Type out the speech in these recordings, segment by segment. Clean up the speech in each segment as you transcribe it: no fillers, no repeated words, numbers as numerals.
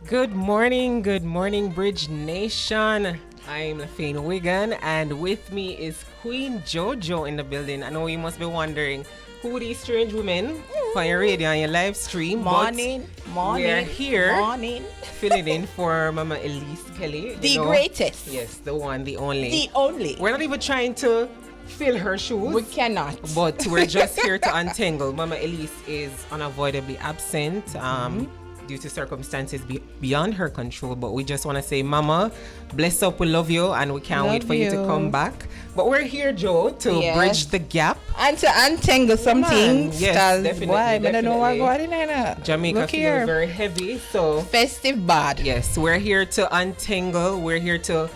Good morning, Bridge Nation. I'm Lafayne Wigan, and with me is Queen Jojo in the building. I know you must be wondering who these strange women on your radio and your live stream. Morning. We're here Morning. filling in for Mama Elise Kelly. The greatest. Yes, the one, the only. The only. We're not even trying to fill her shoes. We cannot. But we're just here to untangle. Mama Elise is unavoidably absent. Due to circumstances beyond her control, but we just want to say, Mama, bless up, we love you, and we can't wait for you to come back. But we're here, Joe, to bridge the gap and to untangle some things. Yes, definitely. Why? I don't know what's going on. Jamaica feels very heavy, so festive bad. Yes, we're here to untangle. We're here to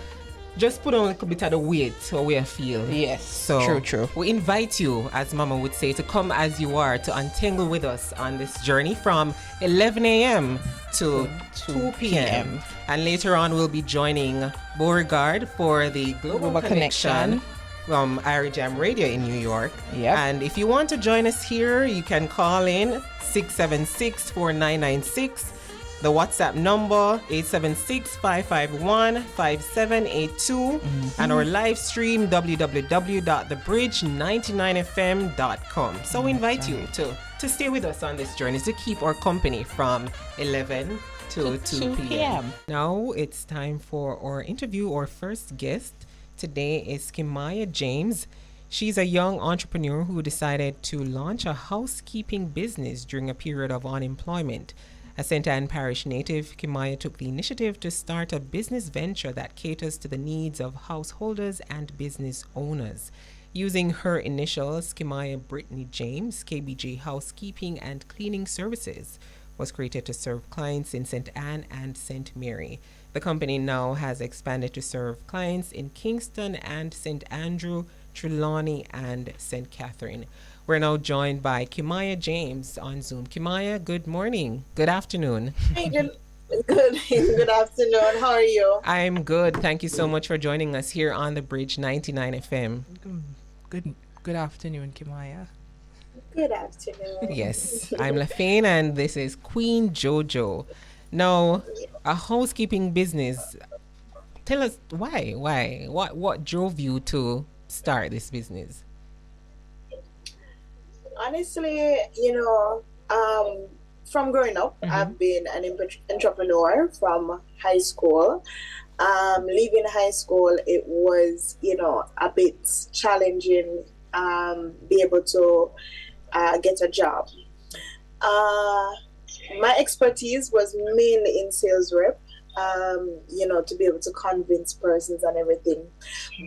just put on a little bit of the weight so we feel. Yes, so true. We invite you, as Mama would say, to come as you are, to untangle with us on this journey from 11 a.m. to 2 p.m. And later on, we'll be joining Beau-Regard for the Global Connection from Irie Jam Radio in New York. Yep. And if you want to join us here, you can call in 676-4996. The WhatsApp number 876-551-5782 and our live stream www.thebridge99fm.com. So we invite you to stay with us on this journey, to keep our company from 11 to 2 p.m. Now it's time for our interview. Our first guest today is Kimayia James. She's a young entrepreneur who decided to launch a housekeeping business during a period of unemployment. A St. Anne parish native, Kimayia took the initiative to start a business venture that caters to the needs of householders and business owners. Using her initials, Kimayia Britney James, KBJ Housekeeping and Cleaning Services, was created to serve clients in St. Anne and St. Mary. The company now has expanded to serve clients in Kingston and St. Andrew, Trelawny, and St. Catherine. We're now joined by Kimayia James on Zoom. Kimayia, good morning. Good afternoon. Hey, good afternoon. How are you? I'm good. Thank you so much for joining us here on the Bridge 99 FM. Good afternoon, Kimayia. Good afternoon. Yes, I'm Lafayne and this is Queen Jojo. Now, a housekeeping business. Tell us why? What drove you to start this business? Honestly, from growing up, I've been an entrepreneur from high school. Leaving high school, it was, a bit challenging, be able to get a job. My expertise was mainly in sales rep, to be able to convince persons and everything.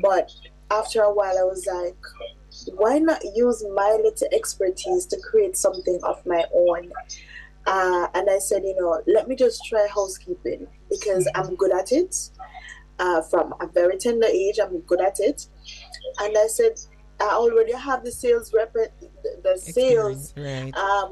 But after a while, I was like, why not use my little expertise to create something of my own? And I said, let me just try housekeeping because I'm good at it. From a very tender age, I'm good at it. And I said, I already have the sales rep, the sales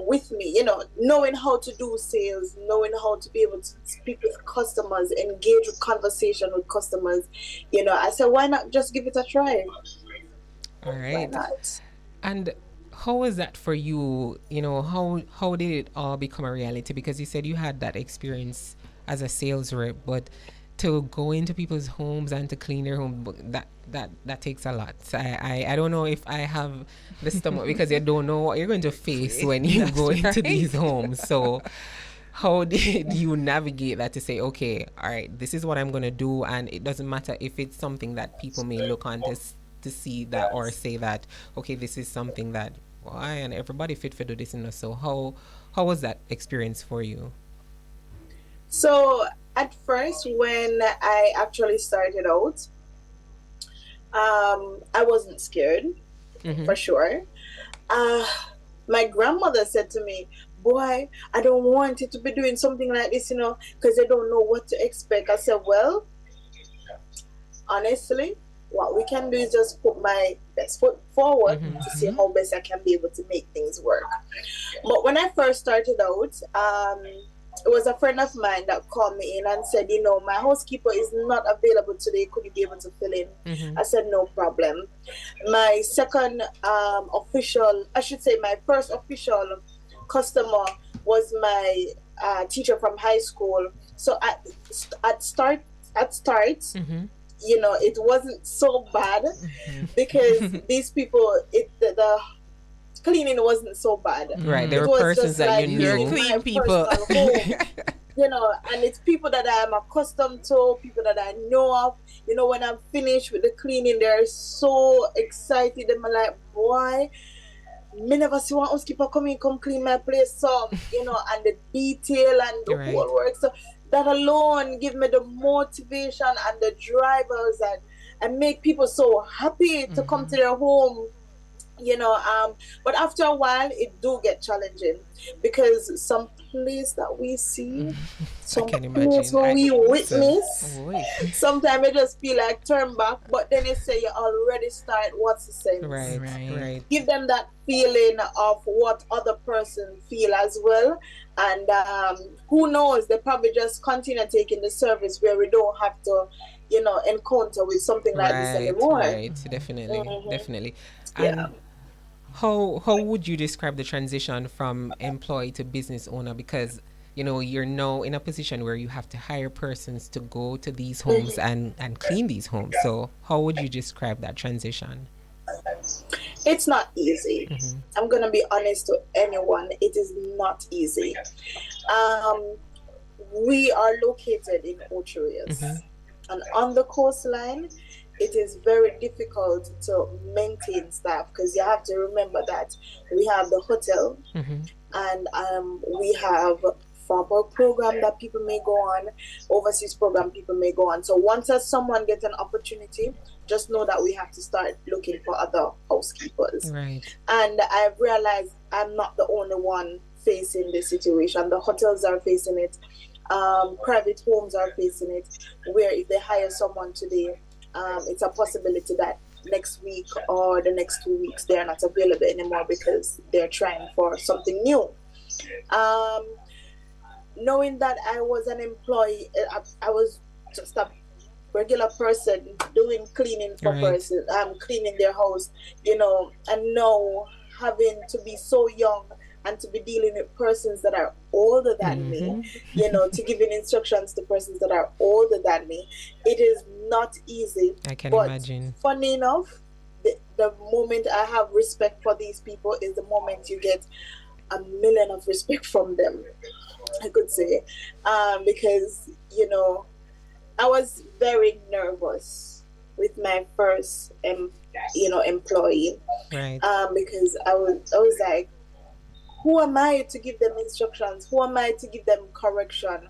with me, knowing how to do sales, knowing how to be able to speak with customers, engage with conversation with customers. I said, why not just give it a try? All right. And how was that for you? How did it all become a reality? Because you said you had that experience as a sales rep, but to go into people's homes and to clean their home, that takes a lot. So I don't know if I have the stomach because you don't know what you're going to face when you go into these homes. So how did you navigate that to say, okay, all right, this is what I'm going to do, and it doesn't matter if it's something that people may look on to see that or say that, okay, this is something that why and everybody fit for do this. So how was that experience for you? So at first, when I actually started out, I wasn't scared, for sure. My grandmother said to me, boy, I don't want you to be doing something like this, because I don't know what to expect. I said, well, honestly, what we can do is just put my best foot forward to see how best I can be able to make things work. But when I first started out, it was a friend of mine that called me in and said, my housekeeper is not available today. Could you be able to fill in? I said, no problem. My my first official customer was my teacher from high school. So at start, it wasn't so bad because these people, the cleaning wasn't so bad. Right, there were persons that you knew. Clean people. And it's people that I'm accustomed to, people that I know of. When I'm finished with the cleaning, they're so excited. I'm like, boy, me never see one housekeeper come clean my place. So, and the detail and the whole work. So that alone give me the motivation and the drivers and make people so happy to come to their home. But after a while it do get challenging because some place that we see, some place where we witness, sometimes I just feel like turn back, but then they say you already start, what's the sense? Right. Give them that feeling of what other person feel as well, and who knows, they probably just continue taking the service where we don't have to encounter with something like this anymore. Right, definitely. And how would you describe the transition from employee to business owner? Because you're now in a position where you have to hire persons to go to these homes and clean these homes. So how would you describe that transition? It's not easy. I'm gonna be honest to anyone. It is not easy. We are located in Ocherius, and on the coastline, it is very difficult to maintain staff because you have to remember that we have the hotel and we have farmer program that people may go on, overseas program people may go on. So once someone gets an opportunity, just know that we have to start looking for other housekeepers. Right. And I've realized I'm not the only one facing this situation. The hotels are facing it. Private homes are facing it, where if they hire someone today, it's a possibility that next week or the next 2 weeks they're not available anymore because they're trying for something new. Knowing that I was an employee, I was just a regular person doing cleaning for person, cleaning their house, and now having to be so young and to be dealing with persons that are older than me, to giving instructions to persons that are older than me. It is not easy. I can imagine. Funny enough, the moment I have respect for these people is the moment you get a million of respect from them, I could say. Because, I was very nervous with my first, employee. Right. Because I was like, who am I to give them instructions? Who am I to give them correction?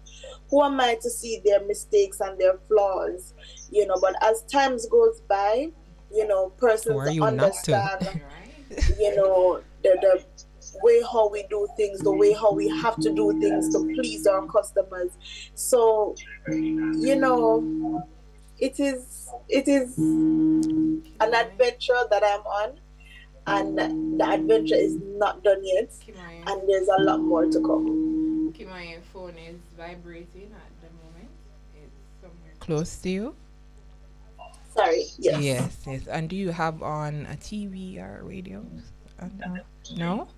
Who am I to see their mistakes and their flaws? But as times goes by, persons understand, the way how we do things, the way how we have to do things to please our customers. So, it is an adventure that I'm on. And the adventure is not done yet, and there's a lot more to come. Kimaya's phone is vibrating at the moment. It's somewhere close to you. Sorry. Yes. Yes. And do you have on a TV or radio? No. No.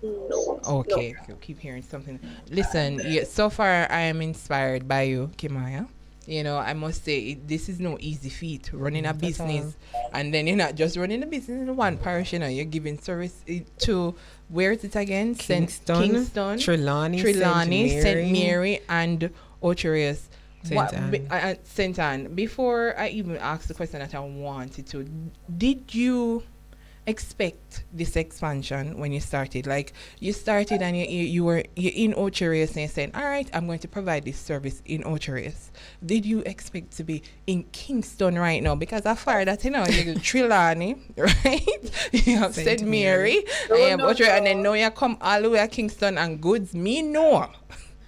Okay. No. You'll keep hearing something. Listen. So far, I am inspired by you, Kimayia. I must say, this is no easy feat, running a business. And then you're not just running a business in one parish, you're giving service to, where is it again? Kingston, Trelawny, St. Mary, and Ocherius. St. Anne. Before I even asked the question that I wanted to, did you expect this expansion when you started? Like, you started and you're in Ocherius and you're saying, all right, I'm going to provide this service in Ocherius. Did you expect to be in Kingston right now? Because I fired that, you have Trelawny, right? You have St. Mary, and you have Ocherius, and then now you come all the way to Kingston and goods. Me no.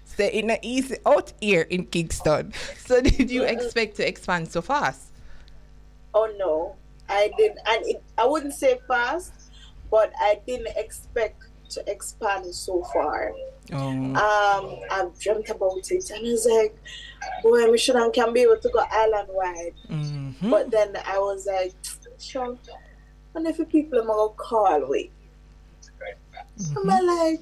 Stay in the easy out here in Kingston. So did you expect to expand so fast? Oh no. I didn't, and I wouldn't say fast, but I didn't expect to expand so far. I've dreamt about it, and I was like, boy, we can be able to go island wide. But then I was like, sure, and if people are gonna call me, I'm like,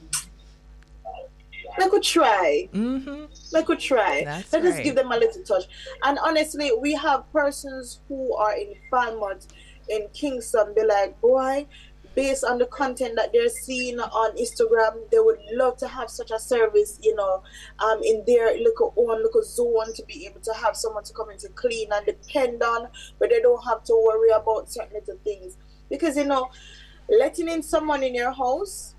They could try. Mm-hmm. They could try. That's Let us right. give them a little touch. And honestly, we have persons who are in Falmouth, in Kingston, be like, boy, based on the content that they're seeing on Instagram, they would love to have such a service, in their little zone, to be able to have someone to come in to clean and depend on, but they don't have to worry about certain little things. Because, letting in someone in your house,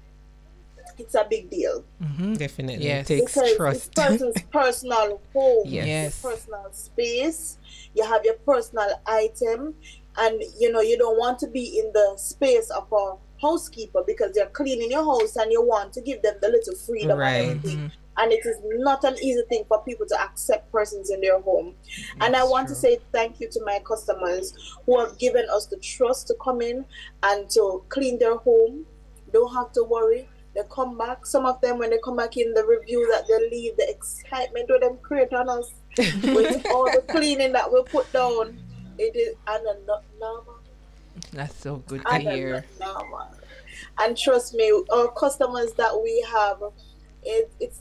it's a big deal. Mm-hmm. Definitely. Yes. It takes Because trust. it's person's personal home, Yes. your personal space, you have your personal item, and you don't want to be in the space of a housekeeper because they're cleaning your house and you want to give them the little freedom Right. and everything. And it is not an easy thing for people to accept persons in their home. And I want to say thank you to my customers who have given us the trust to come in and to clean their home. Don't have to worry. They come back. Some of them, when they come back in the review that they leave, the excitement with them create on us with all the cleaning that we put down. It is not normal. That's so good to hear. Not normal. And trust me, our customers that we have, it's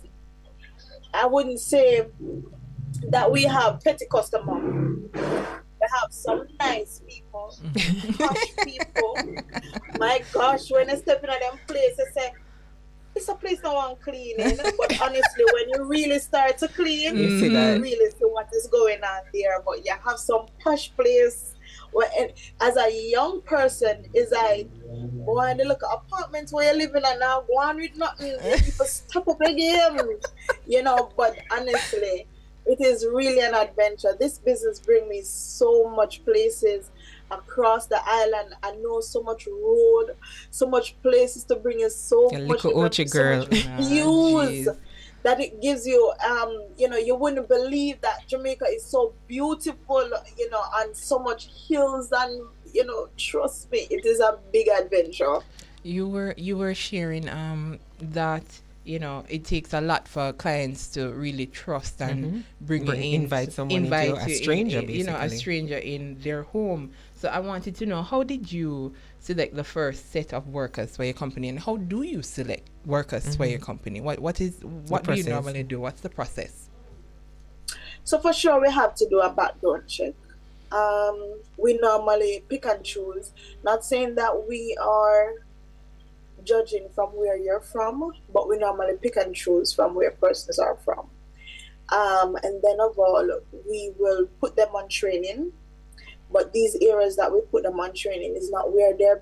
I wouldn't say that we have petty customers. We have some nice people, posh people. My gosh, when I step into them places, say, it's a place no one cleaning. But honestly, when you really start to clean, You see you that. really see what is going on there. But you have some posh place where, and as a young person, is like, boy, they look at apartments where you're living and now go on with nothing. People step up again. But honestly, it is really an adventure. This business brings me so much places across the island. I know so much road, so much places to bring you so A much, little Ochi girl. views that it gives you. You wouldn't believe that Jamaica is so beautiful, and so much hills, and trust me, it is a big adventure. You were sharing that it takes a lot for clients to really trust and bring you in, Invite someone into invite a you stranger, a basically. stranger in their home. So I wanted to know, how did you select the first set of workers for your company, and how do you select workers for your company? What do you process. normally do? What's the process? So for sure, we have to do a background check. We normally pick and choose. Not saying that we are judging from where you're from, but we normally pick and choose from where persons are from. And then of all, we will put them on training. But these areas that we put them on training is not where they're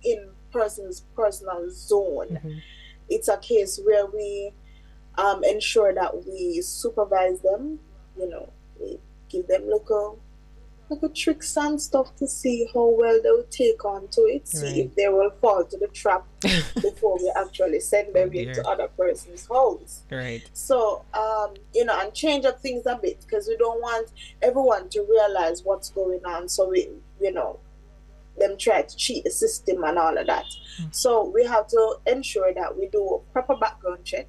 in person's personal zone. It's a case where we ensure that we supervise them. We give them little tricks and stuff to see how well they will take on to it, see if they will fall to the trap before we actually send them into other person's house. Right. So, and change up things a bit, because we don't want everyone to realize what's going on. So we, them try to cheat the system and all of that. So we have to ensure that we do a proper background check,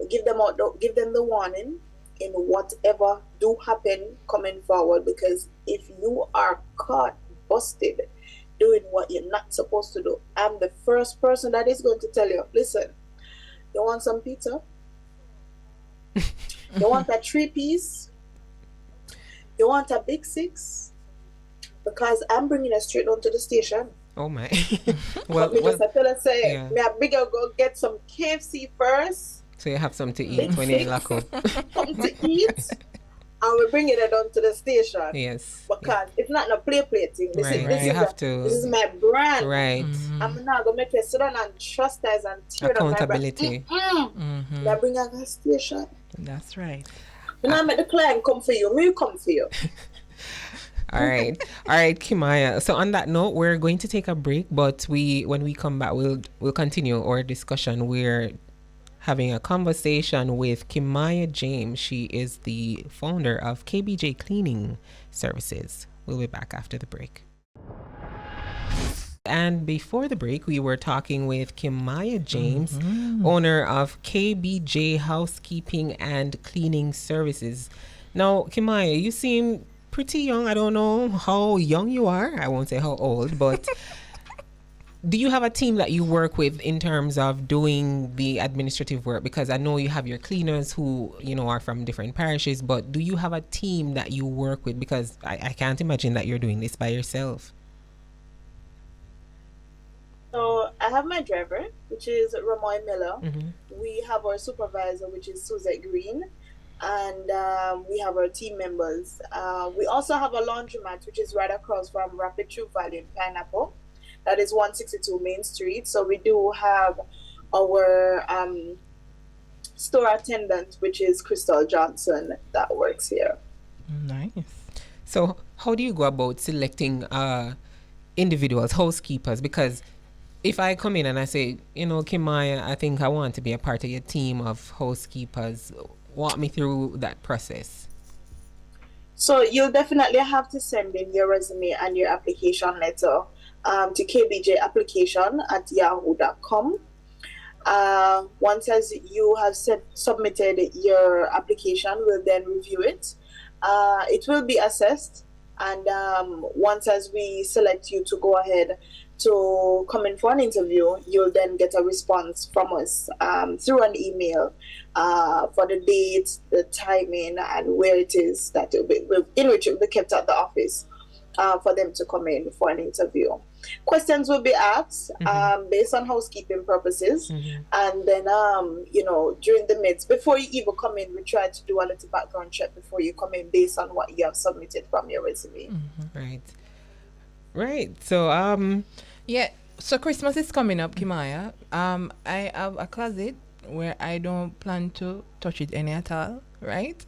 give them the warning in whatever do happen coming forward, because if you are caught busted doing what you're not supposed to do, I'm the first person that is going to tell you, listen, you want some pizza? You want a 3-piece? You want a big 6? Because I'm bringing you straight down to the station. Oh my. Because I tell her, say, me a bigger go get some KFC first. So you have something to eat when you're locked up. Something to eat, and we bring it down to the station. Yes. Because it's not a play thing. This is my brand. Right. I'm not gonna make you sit down and chastise and tear down my brand. Accountability. I bring her to the station. That's right. When I make the client come for you, me come for you. All right, Kimayia. So on that note, we're going to take a break, but when we come back, we'll continue our discussion. We're having a conversation with Kimayia James. She is the founder of KBJ Cleaning Services. We'll be back after the break. And before the break, we were talking with Kimayia James, owner of KBJ Housekeeping and Cleaning Services. Now, Kimayia, you seem pretty young. I don't know how young you are. I won't say how old, but do you have a team that you work with in terms of doing the administrative work? Because I know you have your cleaners who, are from different parishes, but do you have a team that you work with? Because I can't imagine that you're doing this by yourself. So I have my driver, which is Ramoy Miller. Mm-hmm. We have our supervisor, which is Suzette Green. And we have our team members. We also have a laundromat, which is right across from Rapid True Valley in Pineapple. That is 162 Main Street. So we do have our store attendant, which is Crystal Johnson, that works here. Nice. So how do you go about selecting individuals, housekeepers? Because if I come in and I say, Kimayia, I think I want to be a part of your team of housekeepers, walk me through that process. So you'll definitely have to send in your resume and your application letter to kbjapplication@yahoo.com. Once as you have submitted your application, we'll then review it. It will be assessed, and once as we select you to go ahead to come in for an interview, you'll then get a response from us through an email for the date, the timing, and where it is that in which it will be kept at the office for them to come in for an interview. Questions will be asked based on housekeeping purposes, and then during the midst, before you even come in, we try to do a little background check before you come in based on what you have submitted from your resume. Right. So yeah. So Christmas is coming up, Kimayia. I have a closet where I don't plan to touch it any at all, right?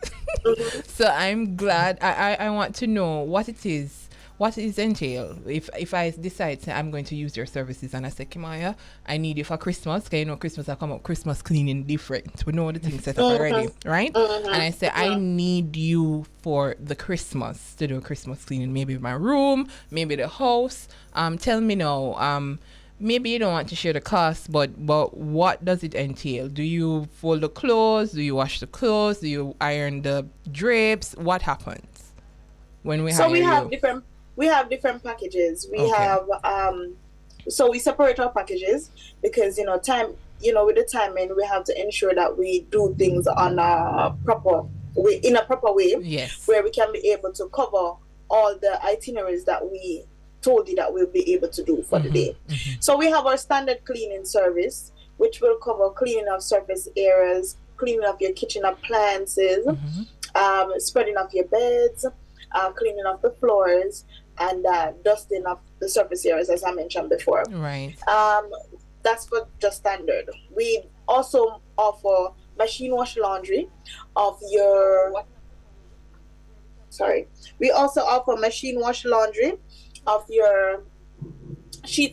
So I'm glad. I want to know what it is. What is entail if I decide I'm going to use your services and I say, Kimayia, I need you for Christmas, because Christmas will come up, Christmas cleaning different. We know the things set up already, right? And I say, I need you for the Christmas to do Christmas cleaning, maybe my room, maybe the house. Tell me now, maybe you don't want to share the cost, but what does it entail? Do you fold the clothes? Do you wash the clothes? Do you iron the drapes? What happens when we hire you? We have different packages. We Okay. have so we separate our packages because with the timing we have to ensure that we do things on a proper way, Yes. where we can be able to cover all the itineraries that we told you that we'll be able to do for the day. So we have our standard cleaning service, which will cover cleaning of surface areas, cleaning of your kitchen appliances, spreading of your beds, cleaning of the floors, and dusting of the surface areas, as I mentioned before. Right. That's for just standard. We also offer machine wash laundry of your. We also offer machine wash laundry of your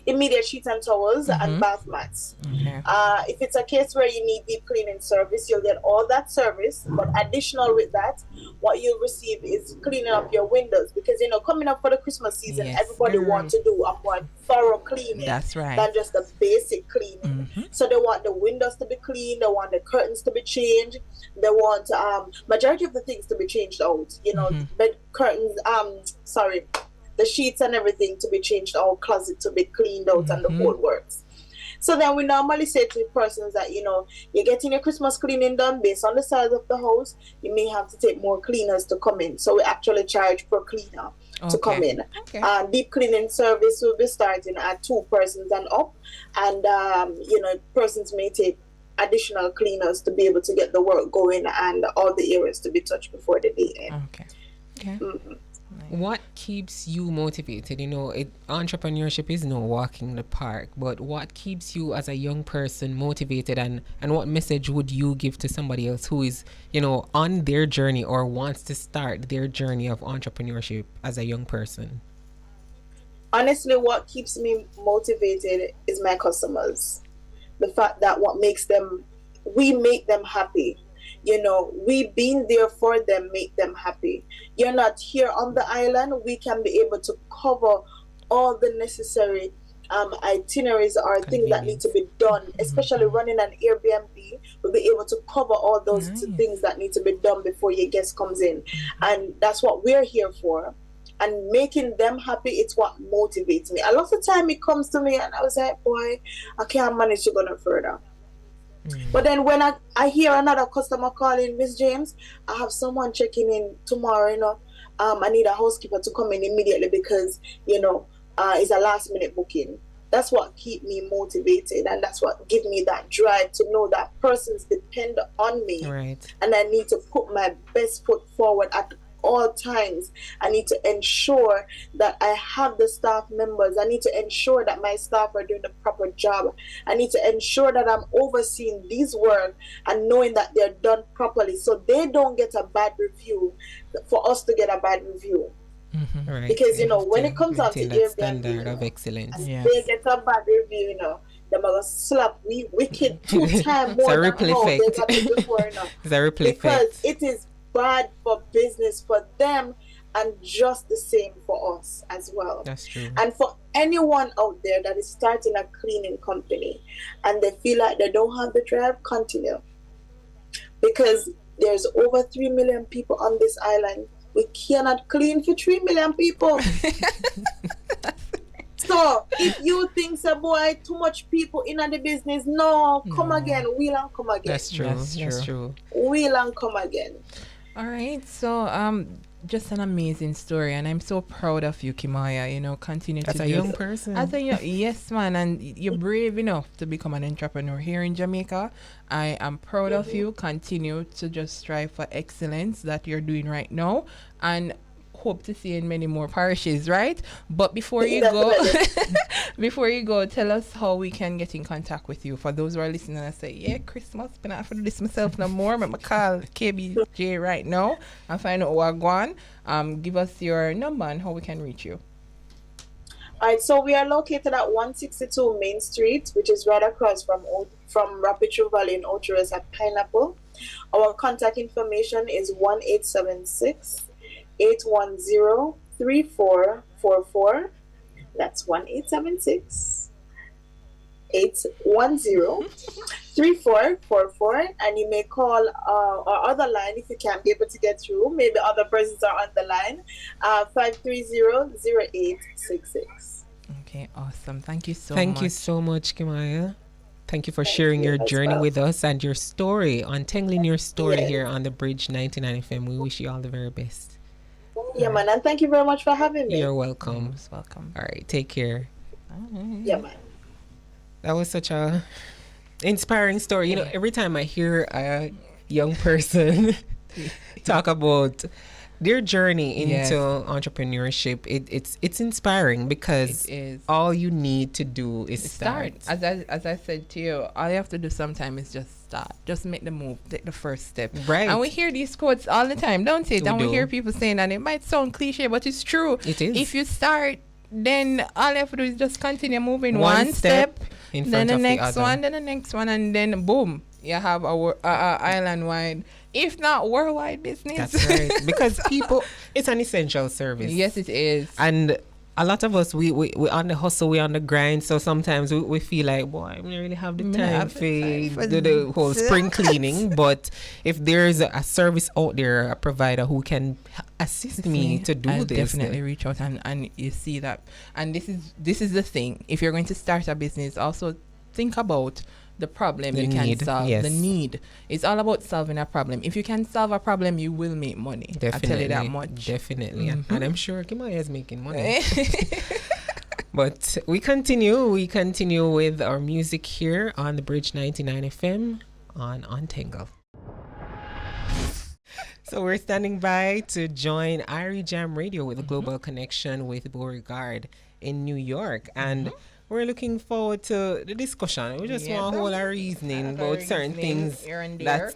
immediate sheets and towels and bath mats. Okay. If it's a case where you need deep cleaning service, you'll get all that service, but additional with that, what you'll receive is cleaning up your windows, because coming up for the Christmas season, Yes, everybody girl. wants to do a more thorough cleaning. That's right. Than just the basic cleaning. So they want the windows to be clean, they want the curtains to be changed, they want majority of the things to be changed out, bed curtains, the sheets and everything to be changed out, closet to be cleaned out, and the whole works. So then we normally say to persons that, you're getting your Christmas cleaning done based on the size of the house, you may have to take more cleaners to come in. So we actually charge per cleaner to come in. Okay. Deep cleaning service will be starting at 2 persons and up. And, persons may take additional cleaners to be able to get the work going and all the areas to be touched before the day end. Okay. what keeps you motivated? Entrepreneurship is no walking the park, but what keeps you as a young person motivated, and what message would you give to somebody else who is, on their journey or wants to start their journey of entrepreneurship as a young person? Honestly, what keeps me motivated is my customers. The fact that we make them happy. We being there for them, make them happy. You're not here on the island. We can be able to cover all the necessary itineraries or things that need to be done, especially running an Airbnb. We'll be able to cover all those things that need to be done before your guest comes in. And that's what we're here for. and making them happy, it's what motivates me. A lot of time it comes to me and I was like, boy, I can't manage to go no further. But then when I hear another customer calling, Miss James, I have someone checking in tomorrow, you know. I need a housekeeper to come in immediately because, you know, it's a last minute booking. That's what keep me motivated, and that's what give me that drive to know that persons depend on me. Right. And I need to put my best foot forward at all times. I need to ensure that I have the staff members. I need to ensure that my staff are doing the proper job. I need to ensure that I'm overseeing these work and knowing that they're done properly so they don't get a bad review for us to get a bad review. Right. Because, you know, when it comes down to Airbnb, standard of excellence, they get a bad review, you know. They're going to slap wicked 2 times more than how they got it before, you know. It's a ripple effect. Because it is bad for business for them and just the same for us as well. That's true. And for anyone out there that is starting a cleaning company and they feel like they don't have the drive, continue. Because there's over 3 million people on this island. We cannot clean for 3 million people. So if you think, so boy, too much people in the business, no, come again, wheel and come again. That's true. That's true. Wheel and come again. All right, so just an amazing story, and I'm so proud of you, Kimayia. You know, continue as to a young person. As a yes, man, and you're brave enough to become an entrepreneur here in Jamaica. I am proud of you. Continue to just strive for excellence that you're doing right now, and hope to see you in many more parishes, right? But before you go, tell us how we can get in contact with you. For those who are listening and say, yeah, Christmas, but I have to do this myself no more. I'm going to call KBJ right now and find out what going on. Give us your number and how we can reach you. All right, so we are located at 162 Main Street, which is right across from Rapid True Valley in Ocho at Pineapple. Our contact information is 1876 810-3444. That's 1876 810-3444. And you may call our other line if you can't be able to get through. Maybe other persons are on the line. 530-0866. Okay, awesome. Thank you so much. Thank you so much, Kimayia. Thank you for sharing your journey with us and your story, untangling your story here on the Bridge 99 FM. We wish you all the very best. Yeah, man, and thank you very much for having me. You're welcome. Most welcome. All right, take care. Yeah, man. That was such a inspiring story. You know, every time I hear a young person talk about their journey into entrepreneurship, it's inspiring because all you need to do is start. As I said to you, all you have to do sometimes is just start. Just make the move, take the first step. Right. And we hear these quotes all the time, don't it? We hear people saying that it might sound cliche, but it's true. It is. If you start, then all you have to do is just continue moving one step in front then the of next the other. one, then the next one, and then boom, you have a island-wide, if not worldwide business. That's right. Because people, it's an essential service. Yes, it is. And a lot of us, we on the hustle, we on the grind. So sometimes we feel like, boy, I don't really have the time for do the whole spring cleaning. But if there's a service out there, a provider who can assist me to do I'll this, definitely reach out and you see that. And this is the thing. If you're going to start a business, also think about the problem you can solve. Yes. The need. It's all about solving a problem. If you can solve a problem, you will make money. Definitely. I tell you that much. Definitely. And I'm sure Kimayia is making money. But we continue with our music here on the Bridge 99 FM on Untengle. So we're standing by to join Irie Jam Radio with a global connection with Beau-Regard in New York. And we're looking forward to the discussion. We just want to hold our reasoning about certain things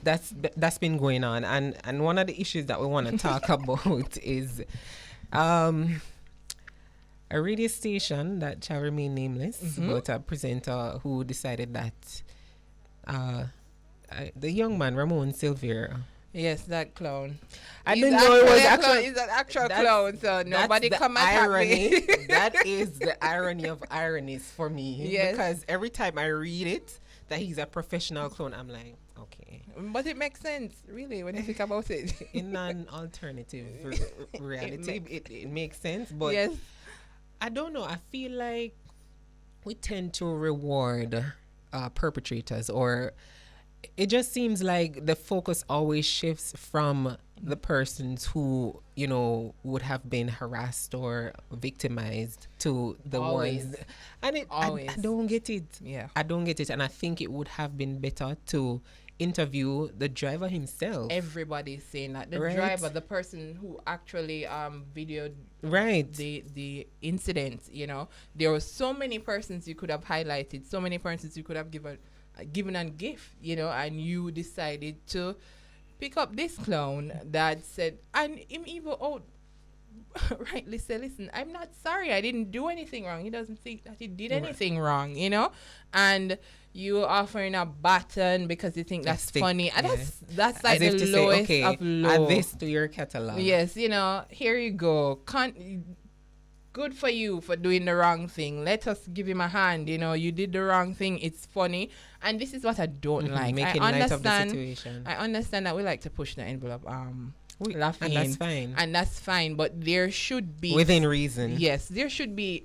that's been going on. And one of the issues that we want to talk about is a radio station that shall remain nameless, but a presenter who decided that the young man, Ramon Silvera. Yes, that clown. I didn't know it was actually. He's an actual clown, so nobody come and irony. me. That is the irony of ironies for me. Yes. Because every time I read it, that he's a professional clown, I'm like, Okay. But it makes sense, really, when you think about it. In an alternative reality, it makes sense. But yes. I don't know. I feel like we tend to reward perpetrators, or it just seems like the focus always shifts from the persons who, you know, would have been harassed or victimized to the Always. ones. And I don't get it. Yeah. I don't get it. And I think it would have been better to interview the driver himself. Everybody's saying that. The Right. driver, the person who actually videoed Right. the incident, you know. There were so many persons you could have highlighted, so many persons you could have given a gift, you know, and you decided to pick up this clown that said, and him even rightly said, listen, I'm not sorry, I didn't do anything wrong. He doesn't think that he did anything wrong, you know, and you offering a baton because you think that's funny, and that's like as the if to lowest say, okay, of low. add this to your catalog. Yes, you know, here you go. Good for you for doing the wrong thing. Let us give him a hand. You know, you did the wrong thing. It's funny. And this is what I don't like. Making light of the situation. I understand that we like to push the envelope. Laughing. And that's fine. And that's fine. But there should be... Within reason. Yes. There should be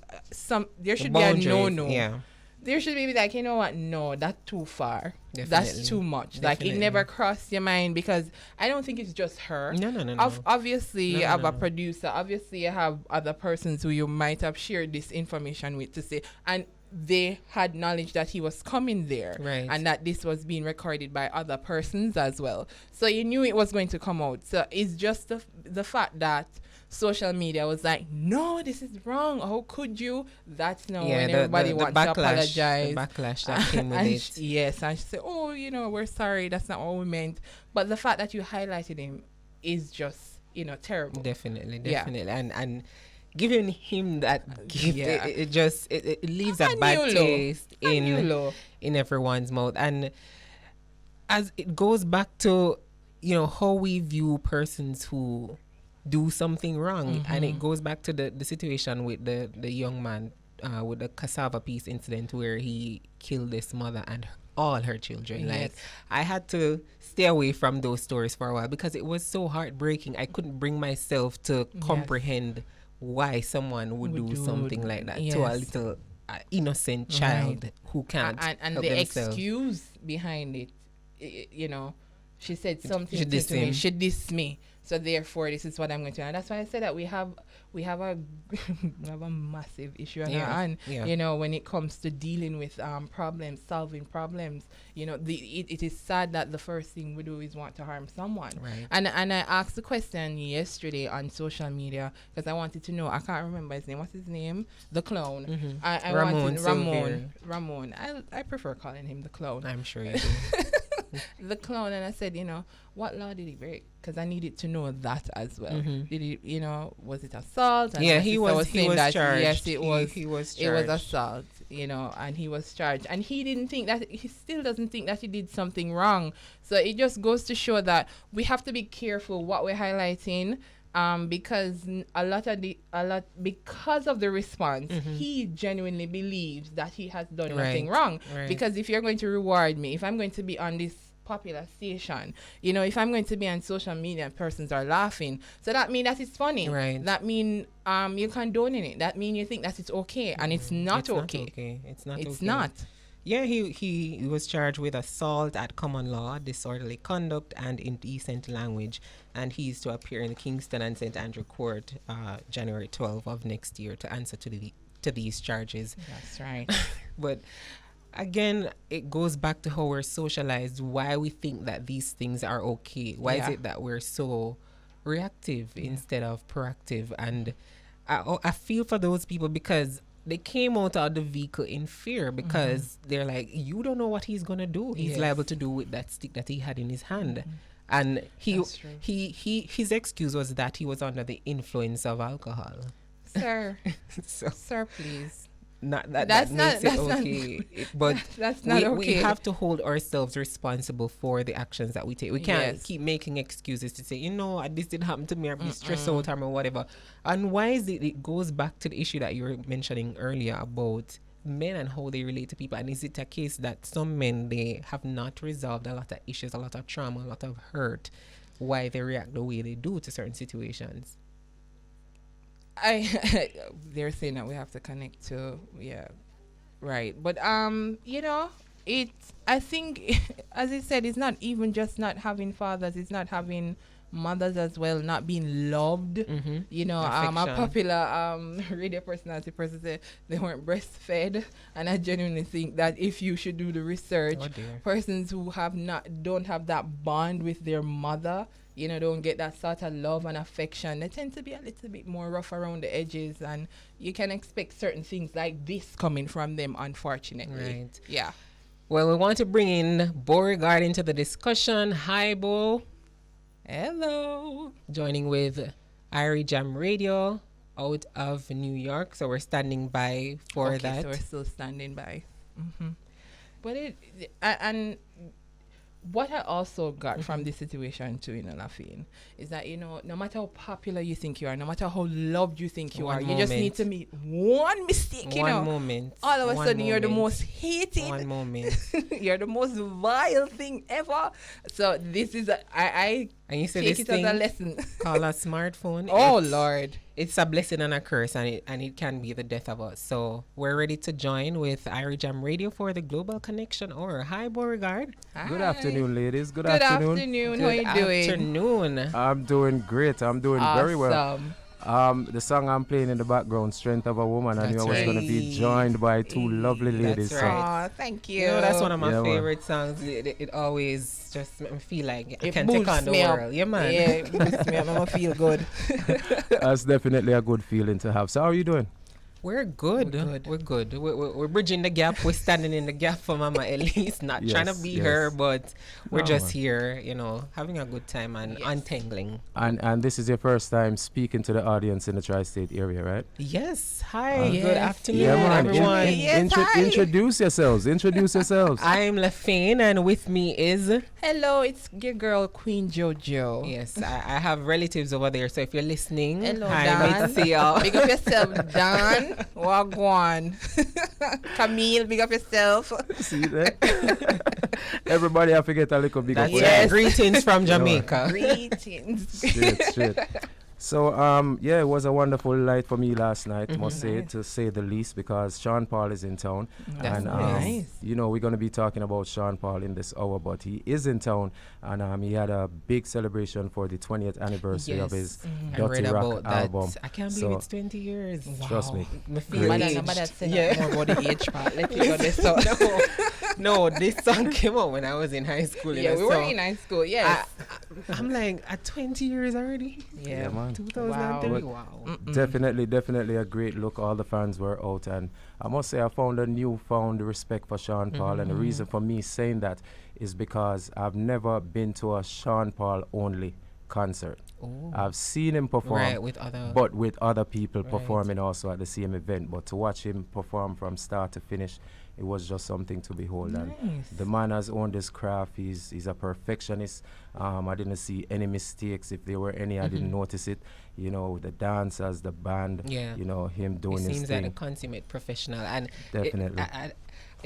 there should boundaries, be a no-no. Yeah. There should be like, you know what? No, that's too far. Definitely. That's too much. Definitely. Like, it never crossed your mind, because I don't think it's just her. No. Obviously, you have a producer. Obviously, you have other persons who you might have shared this information with to say, and they had knowledge that he was coming there, right, and that this was being recorded by other persons as well. So you knew it was going to come out. So it's just the fact that social media was like, no, this is wrong. How could you? That's when everybody wants to apologize. The backlash that came with it. Yes, and she said, oh, you know, we're sorry. That's not what we meant. But the fact that you highlighted him is just, you know, terrible. Definitely. And giving him that gift, it leaves a bad taste in everyone's mouth. And as it goes back to, you know, how we view persons who do something wrong, and it goes back to the situation with the young man with the cassava piece incident where he killed his mother and all her children. Like, I had to stay away from those stories for a while because it was so heartbreaking. I couldn't bring myself to comprehend why someone would do something like that to a little innocent child who can't and help the themselves. Excuse behind it, you know, she said something She to dissed me. him. She dissed me. So therefore, this is what I'm going to do. And that's why I said that we have a massive issue on our hand. You know, when it comes to dealing with solving problems. You know, it is sad that the first thing we do is want to harm someone. Right. And I asked the question yesterday on social media because I wanted to know. I can't remember his name. What's his name? The clown. I wanted Ramon. I prefer calling him the clown. I'm sure you do. The clown. And I said, you know, what law did he break? Because I needed to know that as well. Did he, you know, was it assault? And he was charged. Yes, it was. He was charged. It was assault, you know, and he was charged. And he still doesn't think that he did something wrong. So it just goes to show that we have to be careful what we're highlighting. Because because of the response, he genuinely believes that he has done nothing wrong. Right. Because if you're going to reward me, if I'm going to be on this popular station, you know, if I'm going to be on social media and persons are laughing, so that means that it's funny. Right. That means you condoning it. That means you think that it's okay, and it's not okay. It's not. Yeah, he was charged with assault at common law, disorderly conduct, and indecent language, and he's to appear in the Kingston and St. Andrew Court January 12th of next year to answer to these charges. That's right. But again, it goes back to how we're socialized, why we think that these things are okay. Why is it that we're so reactive instead of proactive? And I feel for those people because they came out of the vehicle in fear because they're like, you don't know what he's going to do. He's liable to do with that stick that he had in his hand. And his excuse was that he was under the influence of alcohol. Sir, sir, please. Not that that's makes it okay. But that's not okay. We have to hold ourselves responsible for the actions that we take. We can't keep making excuses to say, you know, this did happen to me, I'm stressed out or whatever. And why is it goes back to the issue that you were mentioning earlier about men and how they relate to people? And is it a case that some men, they have not resolved a lot of issues, a lot of trauma, a lot of hurt, why they react the way they do to certain situations? They're saying that we have to connect to, right. But I think, as I said, it's not even just not having fathers, it's not having mothers as well, not being loved. A popular radio personality person said they weren't breastfed, and I genuinely think that if you should do the research, persons who don't have that bond with their mother, don't get that sort of love and affection, they tend to be a little bit more rough around the edges, and you can expect certain things like this coming from them, unfortunately. Right. Yeah. Well, we want to bring in Beau-Regard into the discussion. Hi, Beau. Hello. Joining with Irie Jam Radio out of New York. So we're standing by for that. So we're still standing by. But and what I also got from this situation too, Lafine, is that, no matter how popular you think you are, no matter how loved you think you are, you just need to make one mistake, One moment. all of a sudden you're the most hated. One moment. You're the most vile thing ever. So this is, I and you say take this it thing as a lesson. called a smartphone. Oh, Lord. It's a blessing and a curse, and it can be the death of us. So we're ready to join with Irie Jam Radio for the Global Connection Hour. Hi, Beau-Regard. Hi. Good afternoon, ladies. Good Good afternoon. afternoon. How are you doing? Afternoon. I'm doing great. I'm doing very well. Awesome. The song I'm playing in the background, Strength of a Woman, I knew I was That's going to be joined by two lovely ladies. That's right. Oh, thank you. You know, that's one of my Yeah, man. favorite songs. It always just make me feel like I It can take boosts on the me up. world. Yeah, man. Yeah, it boosts me up. I feel good. That's definitely a good feeling to have. So how are you doing? We're good. We're good. We're bridging the gap. We're standing in the gap for Mama Elise. Not trying to be her, but we're just here, having a good time and untangling. And this is your first time speaking to the audience in the tri-state area, right? Yes. Hi. Yes. Good afternoon, Yeah, man. everyone. Yes, hi. Introduce yourselves. Introduce yourselves. I'm Lafine, and with me is... Hello, it's your girl, Queen Jojo. Yes, I have relatives over there, so if you're listening, Hello, hi, Dan. good to see y'all. Big up yourself, Dan. Wagwan. Camille, big up yourself. See that? Everybody have to get a little big That's up. right. Greetings from Jamaica. Greetings. Straight. So, it was a wonderful night for me last night, must say, to say the least, because Sean Paul is in town. That's and, nice. we're going to be talking about Sean Paul in this hour, but he is in town, and he had a big celebration for the 20th anniversary of his I read Dirty Rock about album. that. I can't believe it's 20 years. Trust me. Me feel Mother aged. said more about the age part. Let me go this song. No, this song came out when I was in high school. Yeah, we were in high school, yes. I'm like, at 20 years already? Yeah, man. 2003. Wow. Definitely a great look. All the fans were out, and I must say I found a newfound respect for Sean Paul, and the reason for me saying that is because I've never been to a Sean Paul only concert. Ooh. I've seen him perform, Right, with other people performing also at the same event, but to watch him perform from start to finish, it was just something to behold. Nice. And the man has owned his craft. He's a perfectionist. I didn't see any mistakes. If there were any, I didn't notice it. The dancers, the band, him doing He his seems thing. like a consummate professional. And Definitely. I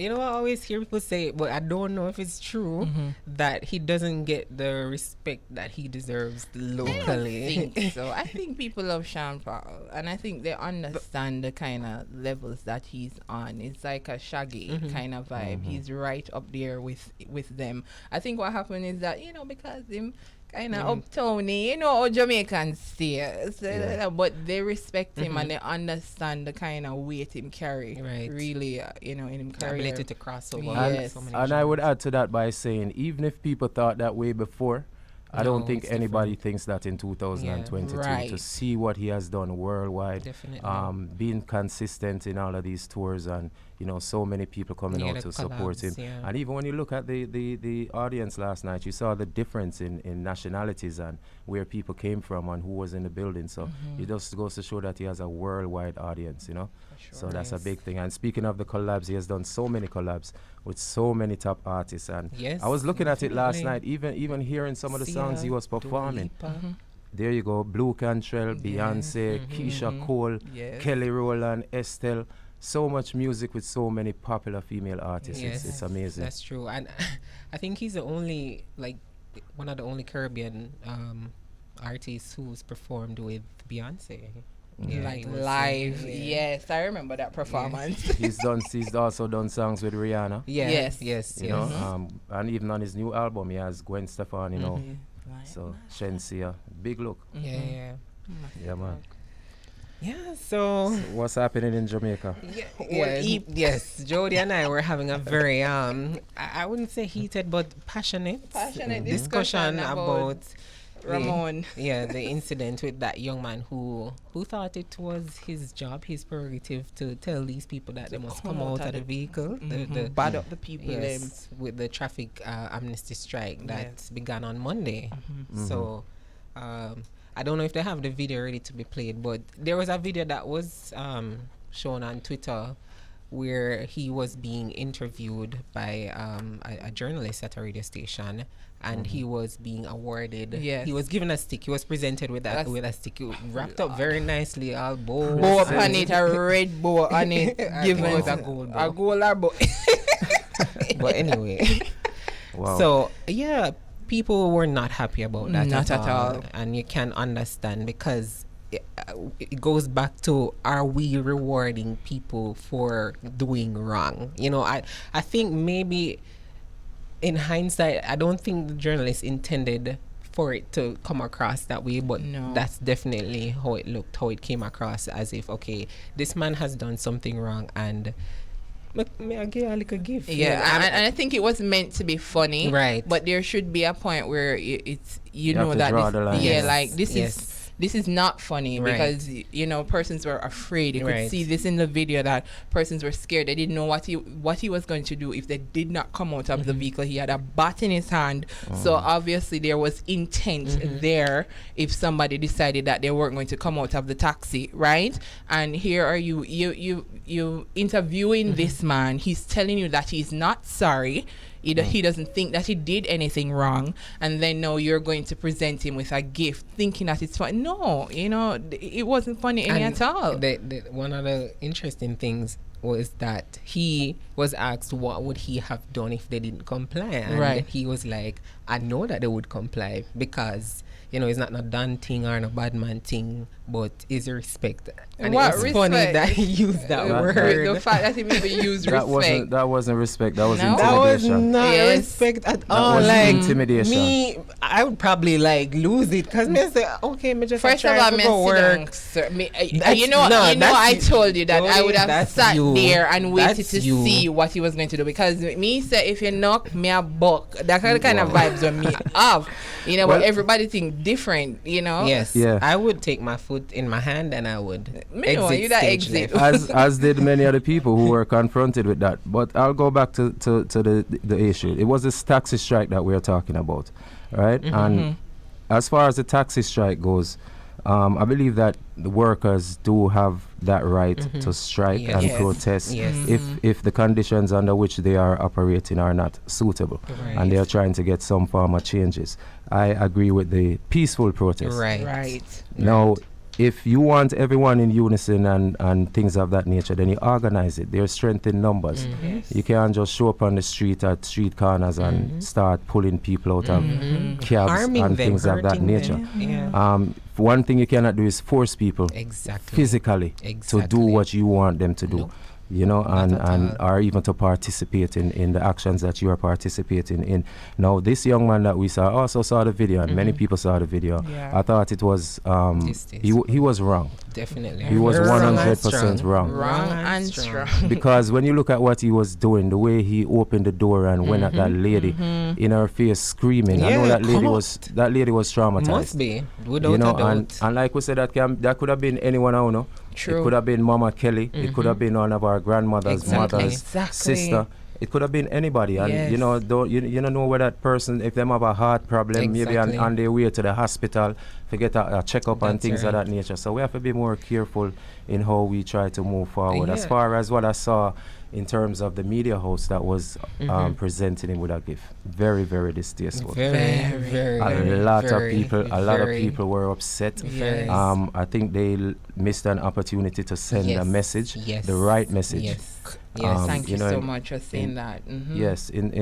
always hear people say, but I don't know if it's true, that he doesn't get the respect that he deserves locally. I think so. I think people love Sean Paul, and I think they understand the kind of levels that he's on. It's like a Shaggy kind of vibe. He's right up there with them. I think what happened is that, because him kind of uptowny, how Jamaicans say, but they respect him and they understand the kind of weight him carry. Right. Really, in him The career. ability to cross over. Yes. So many And I would genres. add to that by saying, even if people thought that way before, I don't think it's anybody thinks that in 2022 Right. to see what he has done worldwide, Definitely. being consistent in all of these tours, and so many people coming Yeah, out the to support him. collabs, yeah. And even when you look at the audience last night, you saw the difference in nationalities and where people came from and who was in the building. So it just goes to show that he has a worldwide audience, So that's a big thing. And speaking of the collabs, he has done so many collabs with so many top artists. And Yes, I was looking at it last definitely. night, even hearing some of the songs he was performing. Dua Lipa. There you go, Blue Cantrell, Beyonce, Keisha Cole, Yes. Kelly Rowland, Estelle. so much music with so many popular female artists. Yes, It's amazing. That's true. And I think he's the only, like, one of the only Caribbean artists who's performed with Beyonce. Yeah, like it was, live. Yes, I remember that performance. He's also done songs with Rihanna. Yes. Yes. You know, and even on his new album, he has Gwen Stefani. You know, so Shensia, big look. Yeah. Yeah, man. Yeah. So what's happening in Jamaica? Yes, Jody and I were having a very I wouldn't say heated but passionate discussion about Ramon. The incident with that young man who thought it was his job, his prerogative to tell these people that they must come out of the vehicle. The bad up the people. Yes, with the traffic amnesty strike that began on Monday. So I don't know if they have the video ready to be played, but there was a video that was shown on Twitter where he was being interviewed by a journalist at a radio station, and he was being awarded. Yes. He was given a stick. He was presented with a stick wrapped up very nicely, all bow. Bow on it, a red bow on it. Given it was a gold bow. A gold bow. But anyway, Wow. so yeah, people were not happy about that. Not at all. And you can understand, because it goes back to, are we rewarding people for doing wrong? You know, I think maybe in hindsight, I don't think the journalist intended for it to come across that way, but that's definitely how it looked, how it came across, as if, okay, this man has done something wrong, and may I give a little gift? Yeah, and I think it was meant to be funny, right? But there should be a point where it's you have know to that draw the line. like this is not funny, because persons were afraid. You could see this in the video, that persons were scared. They didn't know what he was going to do if they did not come out of the vehicle. He had a bat in his hand, so obviously there was intent there if somebody decided that they weren't going to come out of the taxi, right? And here are you interviewing this man. He's telling you that he's not sorry. He doesn't think that he did anything wrong, and then now you're going to present him with a gift thinking that it's fun. No, it wasn't funny at all. One of the interesting things was that he was asked what would he have done if they didn't comply, and he was like, I know that they would comply, because it's not a done thing or a bad man thing, but is respect. And what it was respect? funny that he used that word. The fact that he even used respect. That wasn't respect. That was No? intimidation. That was not respect at all. was Like intimidation. me, I would probably lose it, because me say, okay, me just First of try all, to me go sit work. down, sir. That's I you. told you that I would have That's sat you. there and waited That's to you. see what he was going to do, because me say, if you knock me a buck, that kind of vibes on me off. But everybody think different. Yes. Yeah. I would take my foot in my hand and I would know, you that stage exit. left. as did many other people who were confronted with that. But I'll go back to the issue. It was this taxi strike that we're talking about, right? And as far as the taxi strike goes, I believe that the workers do have that right to strike and protest if the conditions under which they are operating are not suitable, and they are trying to get some form of changes. I agree with the peaceful protest. Right. Now, if you want everyone in unison and things of that nature, then you organize it. There's strength in numbers. You can't just show up on the street at street corners and start pulling people out of cabs Harming and them, things of that hurting nature. them. One thing you cannot do is force people physically to do what you want them to do. And or even to participate in the actions that you are participating in. Now, this young man that we saw also saw the video, and many people saw the video. I thought it was he was wrong. Definitely. He was 100% wrong. Wrong and strong. Because when you look at what he was doing, the way he opened the door and went at that lady in her face screaming, I know that lady was traumatized. Must be, without a doubt. And like we said, that could have been anyone I don't know. True. It could have been Mama Kelly. It could have been one of our grandmothers, mother's sister. it could have been anybody, and Yes. you know, you don't know where that person, if them have a heart problem, maybe Exactly. on their way to the hospital, to get a checkup and That's things of right. that nature. So we have to be more careful in how we try to move forward. As Yeah. far as what I saw in terms of the media host that was presenting him with a gift, very, very distasteful. Very, A lot very, of people were upset. Yes. I think they missed an opportunity to send a Yes. message, Yes. the right message. Yes. Yes. Thank you you know, so in- much for saying that. Yes, and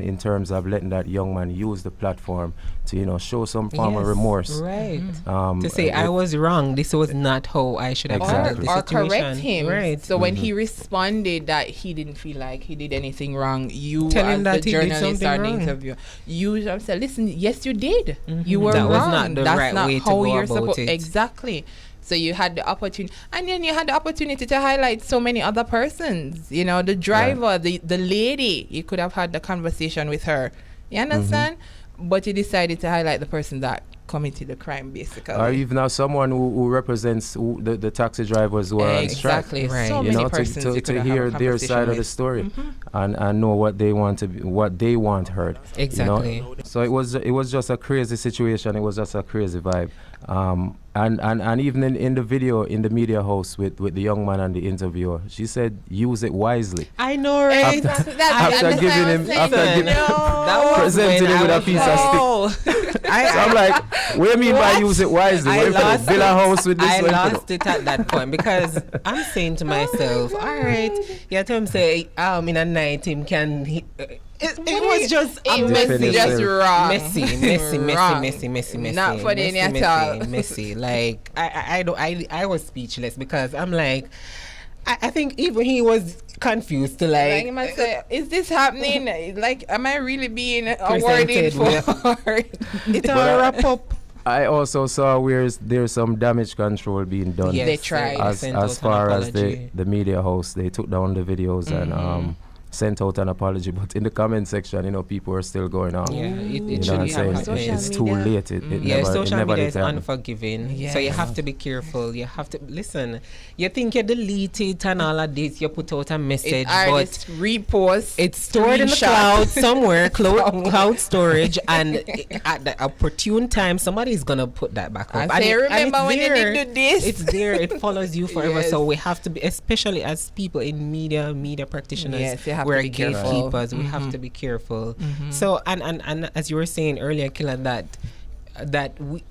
in terms of letting that young man use the platform to, you know, show some form of Yes, remorse. Right. To To say I was wrong. This was not how I should have handled Exactly. the Or situation. correct him. Right. So when he responded that he didn't feel like he did anything wrong, you Tell as him that the he did journalist something or the wrong. interviewer, you have said, listen, yes, you did. You were That was wrong. not the That's right not way to how go you're about supposed. it. Exactly. So you had the opportunity, and then you had the opportunity to highlight so many other persons. You know, the driver, the lady. You could have had the conversation with her. You understand? But you decided to highlight the person that committed the crime, basically. Or even now someone who represents the taxi drivers who are on strike. Exactly. Right. So You many know, persons you to could have hear a their conversation side of the with. story and know what they want to be, what they want heard. Exactly. You know? So it was just a crazy situation. It was just a crazy vibe. And even in the video in the media house with the young man and the interviewer, she said use it wisely. I know, right? After giving him presenting him with a piece of stick. So I'm like, what do you mean by use it wisely? What if I build a house with this? I one? lost it at that point because I'm saying to myself, all right, yeah, Tom say, in a night him can. It was just It was Defend just yourself. wrong. messy. Not funny at all. Messy. Like I was speechless because I'm like, I think even he was confused to Like like. he might say, is this happening? Like, am I really being Presented awarded for It all wrap up. I also saw where there's some damage control being done. Yes, They tried. As far as the media house, they took down the videos and sent out an apology. But in the comment section, you know, people are still going on. Yeah, You it know what I'm should saying? happen. Social It's too media. late. It Yeah, never, social it never media did is happen. unforgiving. Yes. So you have to be careful. You have to listen. You think you delete it and all of this, you put out a message, but repost. it's stored in the screenshot. cloud somewhere, cloud storage, and at the opportune time, somebody's gonna put that back up. I say, And remember it's when you there. did do this? It's there. It follows you forever. Yes. So we have to be, especially as people in media practitioners. Yes, you have to we're be careful. gatekeepers. We have to be careful. So and as you were saying earlier, Killa, that we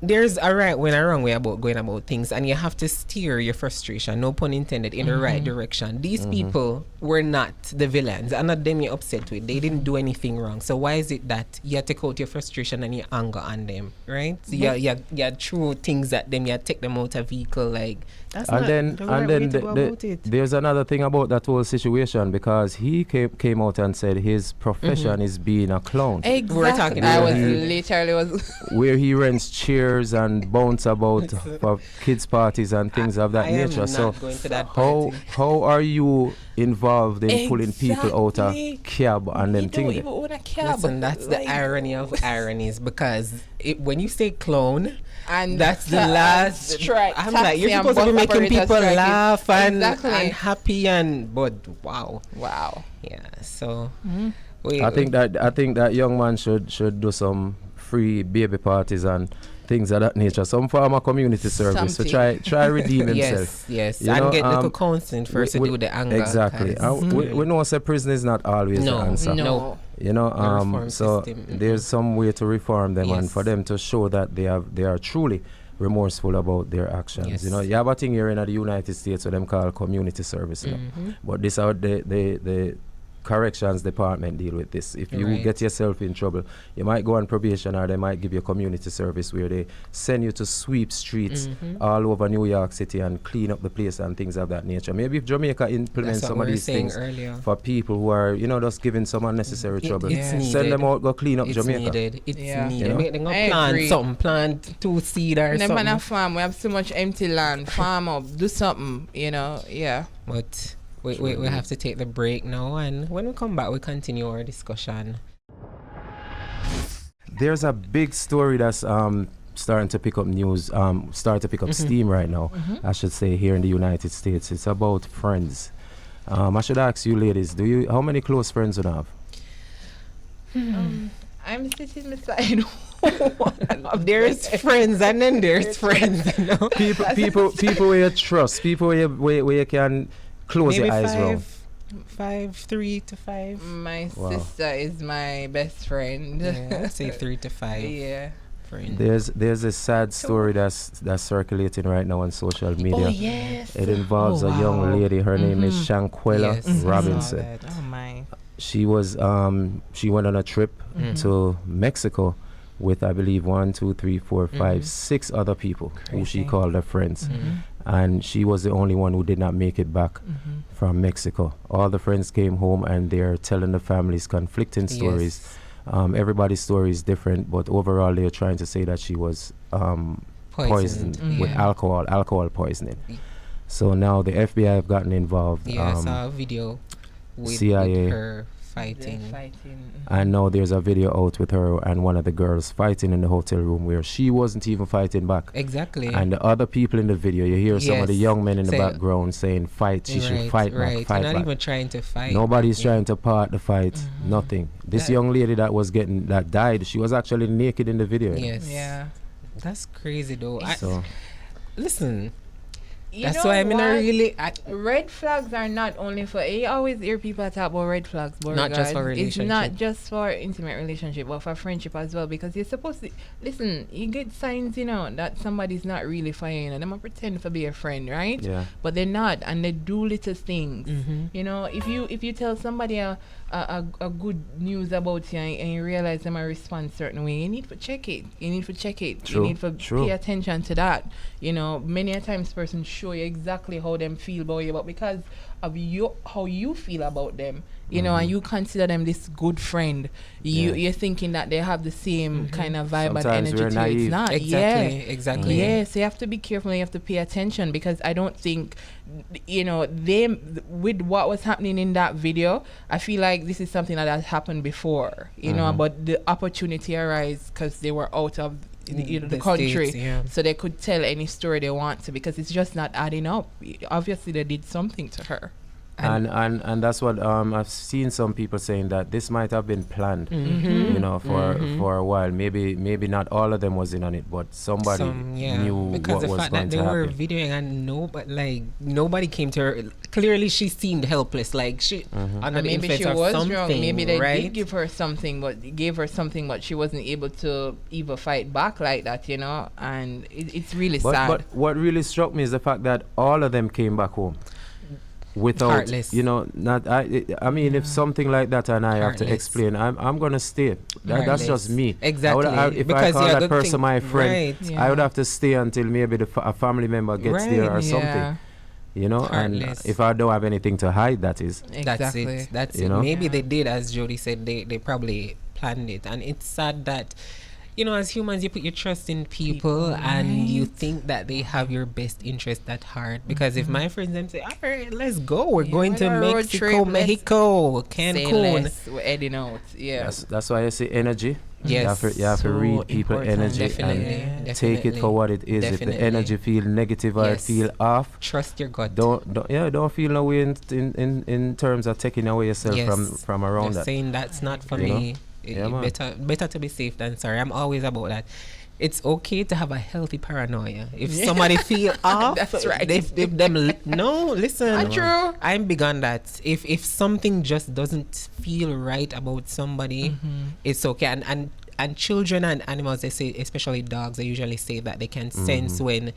there's a right way and a wrong way about going about things, and you have to steer your frustration, no pun intended, in the right direction. These people were not the villains, and not them you're upset with. They didn't do anything wrong. So why is it that you take out your frustration and your anger on them, right? So you throw things at them, you take them out of vehicle, like that's not the right way to go about it. There's another thing about that whole situation, because he came out and said his profession is being a clown. Exactly. We're talking I about was he- literally where he rents chairs and bounce about for kids parties and things of that I am nature. not So going to that how party. how are you involved in pulling people out of Exactly. cab and You them don't things? even own a cab. Listen, that's Like, the irony of ironies, because when you say clown, and that's the last strike. I'm like, you're Taxi and supposed to be bus making operator people striking. laugh and Exactly. happy but wow. Wow. Yeah. So I think that young man should do some free baby parties and things of that nature. Some form of community service to Something. try redeem himself. yes, You and know, get little counseling first to do the anger. Exactly. 'cause- We know say prison is not always the answer. No. You know, reform so system. there's some way to reform them and Yes. for them to show that they are truly remorseful about their actions. Yes. You know, you have a thing here in the United States what them call community service. You know? But this how the corrections department deal with this. If you Right. get yourself in trouble, you might go on probation, or they might give you community service where they send you to sweep streets all over New York City and clean up the place and things of that nature. Maybe if Jamaica implements That's what some of we were these saying things earlier. for people who are, you know, just giving some unnecessary trouble, it's needed. send them out, go clean up It's Jamaica. needed. It's Yeah. needed. You know? Make them go I plant agree. something, plant 2 seed or Them on a something. farm, we have so much empty land. Farm up, do something, you know. Yeah. But we have to take the break now, and when we come back, we continue our discussion. There's a big story that's starting to pick up news, start to pick up steam right now, I should say, here in the United States. It's about Friends. I should ask you, ladies, how many close friends do you have? I'm sitting beside there's friends and then there's friends, you know. People where you trust, people where you can close Maybe your eyes around. 3 to 5. My sister is my best friend. Yeah, I'd say 3 to 5. Yeah. Friends. There's a sad story that's circulating right now on social media. Oh yes. It involves a young lady. Her name is Shanquella Robinson. Oh my. She was she went on a trip to Mexico with, I believe, 6 other people who she called her friends. And she was the only one who did not make it back from Mexico. All the friends came home and they're telling the families conflicting stories. Everybody's story is different, but overall they're trying to say that she was poisoned with alcohol poisoning. So now the FBI have gotten involved. I saw a video with CIA. with her fighting. And now there's a video out with her and one of the girls fighting in the hotel room where she wasn't even fighting back. Exactly. And the other people in the video, you hear some of the young men in the background saying, fight, she should fight back, fight not back. even trying to fight. Nobody's trying to part the fight, nothing. This young lady that died, she was actually naked in the video. Yes. Yeah. That's crazy though. Listen, You that's know why I'm in a what? really... Red flags are not only for... You always hear people talk about red flags, but Not just for relationship. It's not just for intimate relationship, but for friendship as well. Because you're supposed to... Listen, you get signs, that somebody's not really for you. They might pretend to be a friend, right? Yeah. But they're not, and they do little things. If you tell somebody a good news about you and you realize they might respond a certain way, you need to check it. True. You need to pay attention to that. Many a times persons show you exactly how them feel about you, but because of how you feel about them, and you consider them this good friend, you're thinking that they have the same kind of vibe Sometimes and energy we're to it. It's naive. not. Exactly. Yes, you have to be careful and you have to pay attention, because I don't think them with what was happening in that video, I feel like this is something that has happened before, but the opportunity arose because they were out of the country, States, so they could tell any story they want to, because it's just not adding up. Obviously they did something to her. And that's what I've seen some people saying that this might have been planned, for a while. Maybe not all of them was in on it, but somebody knew because what the was fact going that to they were happen. videoing and nobody came to her. Clearly, she seemed helpless, like she under the Maybe influence she of was something. wrong. Maybe they right? did give her something, but she wasn't able to even fight back like that, and it's really sad. But what really struck me is the fact that all of them came back home without, Heartless. if something like that and I have to Heartless. explain, I'm gonna stay. That's Heartless. just me. Exactly. If Because I call you that don't person think- my friend, right. I would have to stay until maybe a family member gets there or something. And Heartless. if I don't have anything to hide, that is. Exactly. That's You it. know? Maybe they did, as Jody said, they probably planned it. And it's sad that, as humans, you put your trust in people and you think that they have your best interest at heart. Because if my friends them say, all right, let's go. We're going to on a road Mexico, trip, Cancun. We're heading out. Yeah. That's why I say energy. Yes. You have to So read people important. energy Definitely. and take it for what it is. If Definitely. the energy feel negative or it Yes. feel off, Trust your gut. don't feel no way in terms of taking away yourself Yes. from around Just that. saying that's not for You know? me. Yeah, man. Better to be safe than sorry. I'm always about that. It's okay to have a healthy paranoia. If somebody feel off, That's right. listen. True. I'm big on that. If something just doesn't feel right about somebody, it's okay. And children and animals, they say, especially dogs, they usually say that they can sense when,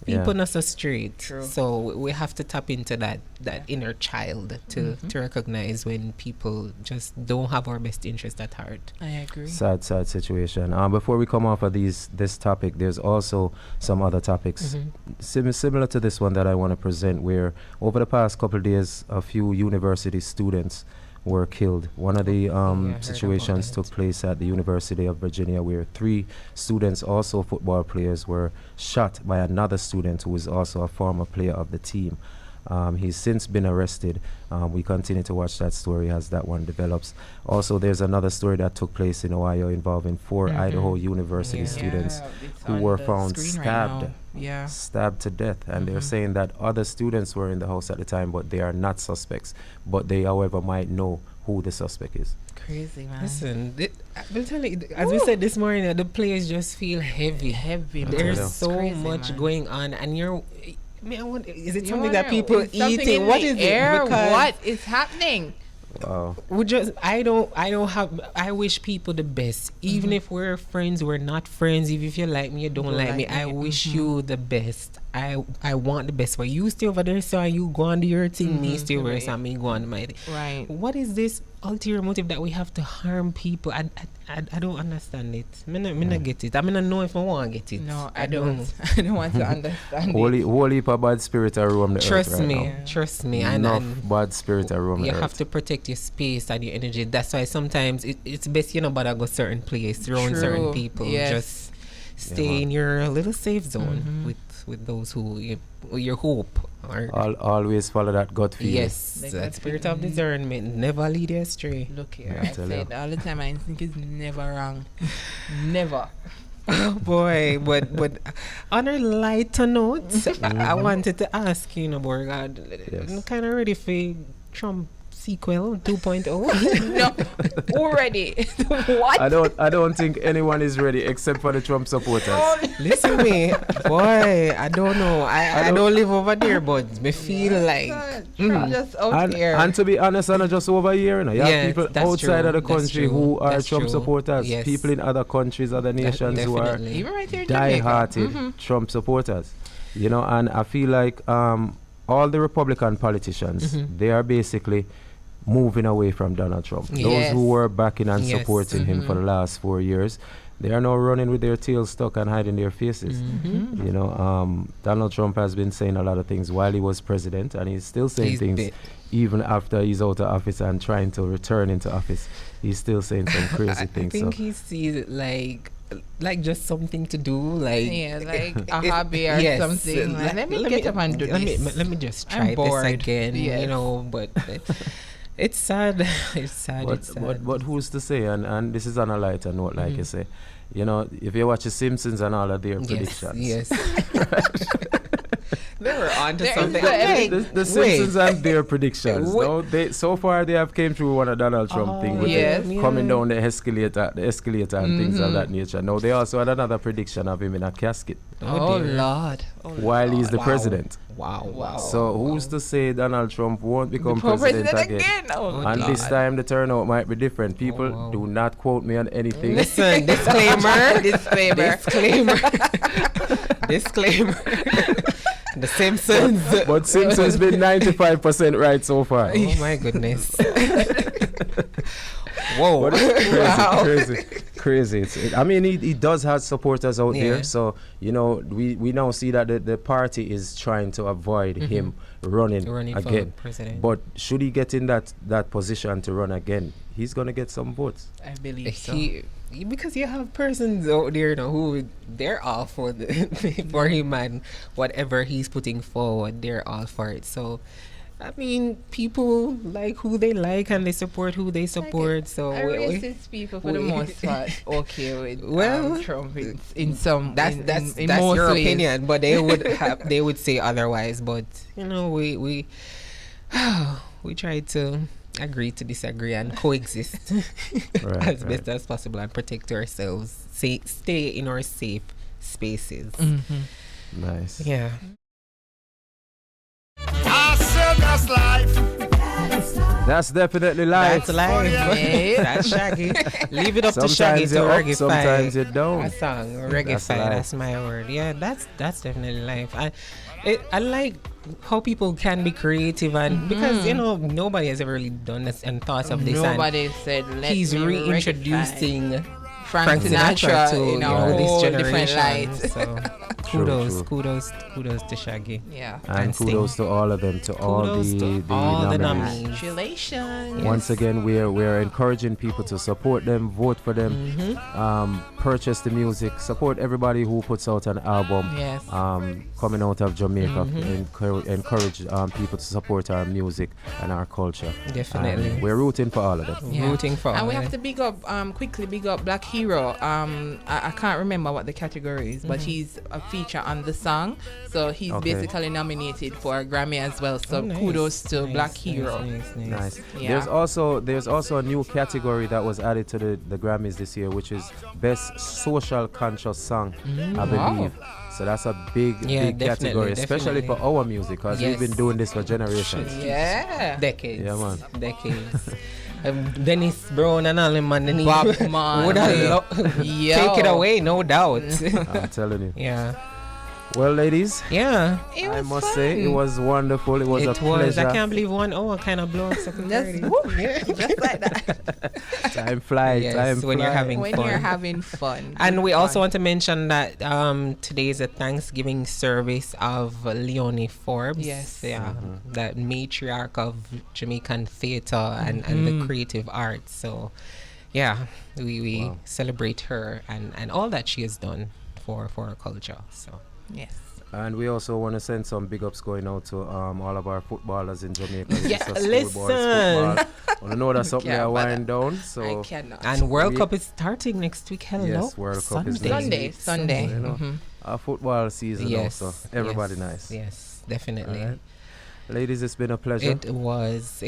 people not so straight. True. So we have to tap into that inner child to recognize when people just don't have our best interest at heart. I agree. Sad situation. Before we come off of this topic, there's also some other topics similar to this one that I want to present, where over the past couple of days, a few university students were killed. One of the situations took place at the University of Virginia, where 3 students, also football players, were shot by another student who is also a former player of the team. He's since been arrested. We continue to watch that story as that one develops. Also, there's another story that took place in Ohio involving 4 Idaho University students it's who on were the found screen right stabbed now. stabbed to death, and they're saying that other students were in the house at the time, but they are not suspects. But they, however, might know who the suspect is. Crazy, man. Listen, I'll tell you, as we said this morning, the players just feel heavy. There's so crazy, much man. going on, and you're. I mean, is it You something that wonder, people is something eating? in What the is air? it? Because What is happening? Wow. I don't have. I wish people the best. Even if we're friends, we're not friends. If you like me, you don't like me. I wish you the best. I want the best for you. Stay over there, so you go on to your thing. Me stay over there, so me go on to my thing. Right. What is this ulterior motive that we have to harm people? I don't understand it. Me not get it. I mean, I know if I want to get it. No, I don't. I don't want to understand it. Whole heap of bad spirit are roam the Trust earth right me, now. trust me. Enough And bad spirit are roam the you earth. have to protect your space and your energy. That's why sometimes it's best you know bother go certain place, around certain True. people. Yes. Just stay in your little safe zone with those who your hope. Or Always follow that gut feeling. yes, Like that that spirit feeling. of discernment never lead you astray. Look here, Yeah, I tell say it all the time. My instinct is never wrong. Never. Oh boy, but on a lighter note, I wanted to ask you, Beau-Regard, Yes. kind of ready for Trump sequel 2.0? No, already. What? I don't think anyone is ready except for the Trump supporters. Listen me, boy, I don't know. I don't live over there, but me feel like Trump just out here. And to be honest, I'm not just over here. You know. You Yeah, have people that's outside true, of the that's country true, who are that's Trump true. supporters. Yes. People in other countries, other nations who are definitely. Even right here in Jamaica. die-hearted Trump supporters. You know, and I feel like all the Republican politicians, they are basically moving away from Donald Trump. Yes. Those who were backing and Yes. supporting him for the last 4 years, they are now running with their tails stuck and hiding their faces. You know, Donald Trump has been saying a lot of things while he was president, and he's still saying He's things bit- even after he's out of office and trying to return into office. He's still saying some crazy I things. think So he sees it like just something to do, like Yeah, like a hobby or yes, something. Like, let me get up and do this. Let me just I'm try this bored. again, Yes. you know. But it's sad. It's sad. But, it's sad. but who's to say? And this is on a lighter note, like you say. You know, if you watch The Simpsons and all of their predictions. Yes. They were on to There is something. the- Hey, The Simpsons and their predictions. Wait. No, they so far they have came through one of Donald Trump thing with yes. the coming down the escalator and things of that nature. Now they also had another prediction of him in a casket Oh, dear. Lord. while he's the Wow. president. Wow. So who's to say Donald Trump won't become president again? Oh, And this God. time the turnout might be different. People wow. do not quote me on anything. Listen, disclaimer. Disclaimer. Disclaimer. The Simpsons. But Simpson's been 95% right so far. Oh my goodness. Whoa. But it's Wow. crazy. I mean, he does have supporters out Yeah. there. So, you know, we now see that the party is trying to avoid him running again. for president. But should he get in that position to run again, he's going to get some votes. I believe so. Because you have persons out there, you know, who they're all for for him and whatever he's putting forward, they're all for it. So, I mean, people like who they like and they support who they support. So Racist people for the we- most part okay with Well, Trump in some that's in that's most your ways. opinion, but they would say otherwise. But you know, we try to agree to disagree and coexist Right, as best as possible and protect ourselves. Stay in our safe spaces. Nice. Yeah. That's definitely life. That's life. Yeah. That's Shaggy. Leave it up to Shaggy Sometimes to you're up, reggae sometimes you A don't. song, reggae That's fight. life. That's my word. Yeah, that's definitely life. I like how people can be creative and because you know nobody has ever really done this and thought of this. Nobody said And let he's me reintroducing Frank Sinatra to in you a know, this whole generation. different light. So True. kudos to Shaggy. Yeah. And Sting. kudos to all of them, to all Kudos the to all the nominees. nominees. Congratulations. Once again, we're encouraging people to support them, vote for them, purchase the music, support everybody who puts out an album. Yes. Coming out of Jamaica, encourage people to support our music and our culture. Definitely. And we're rooting for all of them. Yeah. Rooting for And all we of have it. to quickly big up Black hero. I can't remember what the category is, but he's a feature on the song, so he's basically nominated for a Grammy as well. So kudos to Black Hero. Nice. Yeah. There's also a new category that was added to the Grammys this year, which is Best Social Conscious Song, I believe. So that's a big category, especially for our music, because we've been doing this for generations. Yeah. Decades. Yeah, man. Decades. Dennis Brown and all them, man. Bob Man. Take it away, no doubt. I'm telling you. Yeah. Well, ladies. Yeah. I must say it was wonderful. It was a pleasure. I can't believe 1 hour kind of blows up. Just like that. Time flies. Yes, when you're having fun. When you're having fun. And we also want to mention that today is a Thanksgiving service of Leonie Forbes. Yes. Yeah. That matriarch of Jamaican theatre and the creative arts. So, yeah, we celebrate her and all that she has done for our culture. So. Yes. And we also want to send some big ups going out to all of our footballers in Jamaica. Listen. I know that's something I wind down. So I cannot. And World Cup is starting next week. Hello. Yes, World Cup is Sunday. You know, our football season also. Everybody nice. Yes, definitely. Right. Ladies, it's been a pleasure. It was.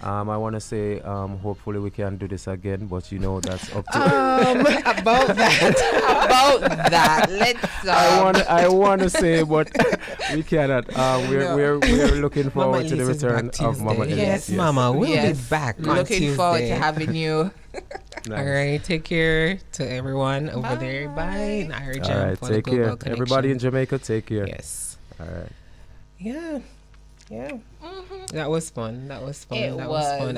I want to say, hopefully we can do this again, but you know that's up to. About that. Let's. I want to say, but we cannot. We're looking forward to the return of Mama Elise. Yes, Mama, we'll be back. Looking forward to having you. Nice. All right, take care to everyone over there. Bye. And Irie Jam. All right, take care. Everybody in Jamaica, take care. Yes. All right. Yeah. That was fun. It was fun.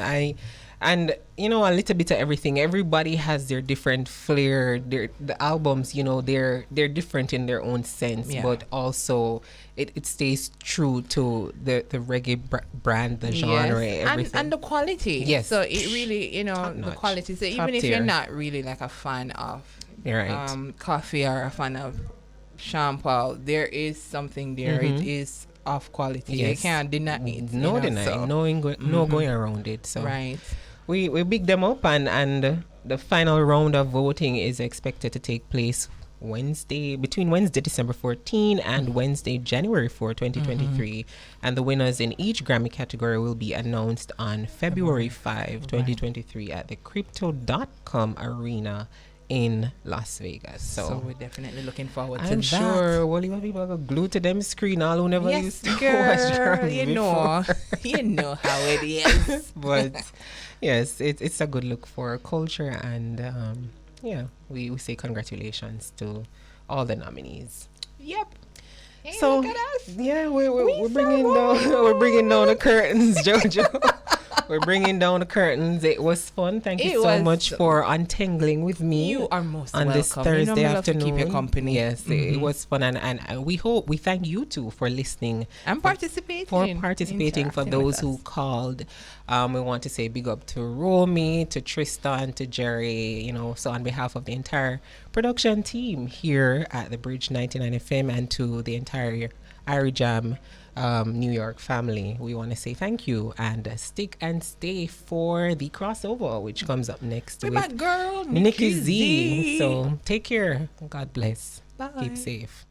And you know, a little bit of everything. Everybody has their different flair. The albums, you know, they're different in their own sense, but also it stays true to the reggae brand, the genre, everything, and the quality. Yes. So it really, you know, the quality. So even if you're not really like a fan of coffee or a fan of Sean Paul, there is something there. It is of quality. You can't deny it. No denying. No going around it. So right. We big them up, and the final round of voting is expected to take place between Wednesday, December 14 and Wednesday, January 4, 2023. And the winners in each Grammy category will be announced on February 5, 2023 at the Crypto.com Arena in Las Vegas. So we're definitely looking forward to that. I'm sure well, people are glued to them screen all who never used to watch Journey before. You know how it is. But yes, it's a good look for culture, and we say congratulations to all the nominees. Yep. Hey, so look at us. Yeah, we're bringing down the curtains, Jojo. We're bringing down the curtains. It was fun. Thank you so much for untangling with me. You are most on welcome. This Thursday afternoon. To keep your company. Yes, it was fun, and we thank you too for listening and participating. For those who called. We want to say big up to Romy, to Tristan, to Jerry. You know, so on behalf of the entire production team here at the Bridge 99 FM and to the entire Irie Jam New York family, we want to say thank you, and stick and stay for the crossover, which comes up next with my girl Nikki Z. So take care. God bless. Bye. Keep safe.